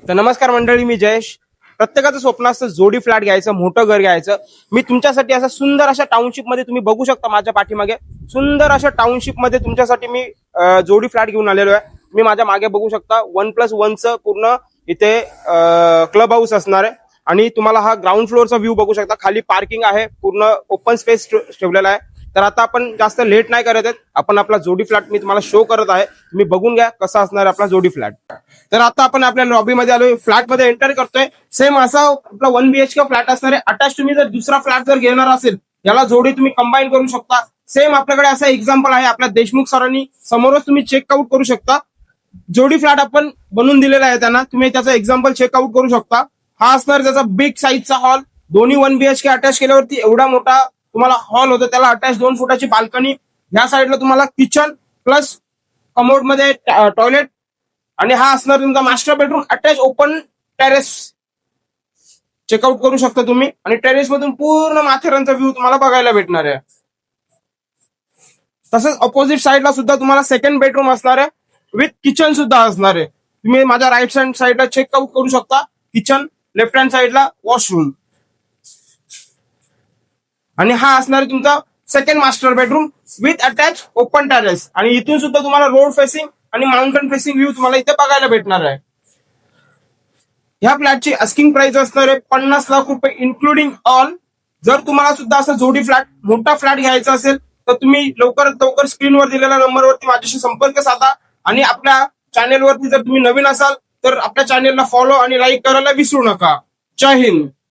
तर नमस्कार मंडळी, मी जयेश. प्रत्येकाचं स्वप्न असतं जोडी फ्लॅट घ्यायचं, मोठं घर घ्यायचं. मी तुमच्यासाठी असं सुंदर अशा टाउनशिप मध्ये, तुम्ही बघू शकता माझ्या पाठीमागे सुंदर अशा टाउनशिप मध्ये तुमच्यासाठी मी जोडी फ्लॅट घेऊन आलेलो आहे. मी माझ्या मागे बघू शकता 1+1चं पूर्ण इथे क्लब हाऊस असणार आहे. आणि तुम्हाला हा ग्राउंड फ्लोअरचा व्ह्यू बघू शकता. खाली पार्किंग आहे, पूर्ण ओपन स्पेस ठेवलेला आहे. तर आता आपण जास्त लेट नाही करत आहेत, आपण आपला जोडी फ्लॅट मी तुम्हाला शो करत आहे. तुम्ही बघून घ्या कसा असणार आपला जोडी फ्लॅट. तर आता आपण आपल्या लॉबीमध्ये आलोय, फ्लॅट मध्ये एंटर करतोय. सेम असा आपला 1 BHK फ्लॅट असणार आहे. अटॅच तुम्ही जर दुसरा फ्लॅट जर घेणार असेल, याला जोडी तुम्ही कंबाईन करू शकता. सेम आपल्याकडे असं एक्झाम्पल आहे आपल्या देशमुख सरांनी, समोरच तुम्ही चेकआउट करू शकता. जोडी फ्लॅट आपण बनवून दिलेला आहे त्यांना, तुम्ही त्याचा एक्झाम्पल चेकआउट करू शकता. हा असणार त्याचा बिग साईजचा हॉल. दोन्ही 1 BHK अटॅच केल्यावरती एवढा मोठा तुम्हाला हॉल होतो. त्याला अटॅच 2 फुटाची बाल्कनी. ह्या साईडला तुम्हाला किचन प्लस कमोड मध्ये टॉयलेट. आणि हा असणार तुमचा master bedroom, attach open terrace. Checkout करू शकता तुम्ही. आणि टेरेस मधून पूर्ण माथेरानचा व्ह्यू तुम्हाला बघायला भेटणार आहे. तसंच ऑपोजिट साईडला सुद्धा तुम्हाला सेकंड बेडरूम असणार आहे, विथ किचन सुद्धा असणार आहे. तुम्ही माझ्या राईट हँड साईडला चेकआउट करू शकता किचन, लेफ्ट हँड साईडला वॉशरूम. आणि हा असणार तुमचा second master bedroom with attach open terrace. आणि इथून सुद्धा तुम्हाला रोड फेसिंग आणि माउंटन फेसिंग व्ह्यू तुम्हाला इथे बघायला भेटणार आहे. ह्या फ्लॅटची आस्किंग प्राइस असणार आहे 50 लाख रुपये इन्क्लुडिंग ऑल. जर तुम्हाला सुद्धा असं जोडी फ्लॅट, मोठा फ्लॅट घ्यायचा असेल तर तुम्ही लवकरात लवकर स्क्रीनवर दिलेल्या नंबरवरती माझ्याशी संपर्क साधा. आणि आपल्या चॅनेलवरती जर तुम्ही नवीन असाल तर आपल्या चॅनेलला फॉलो आणि लाईक करायला विसरू नका. जय हिंद.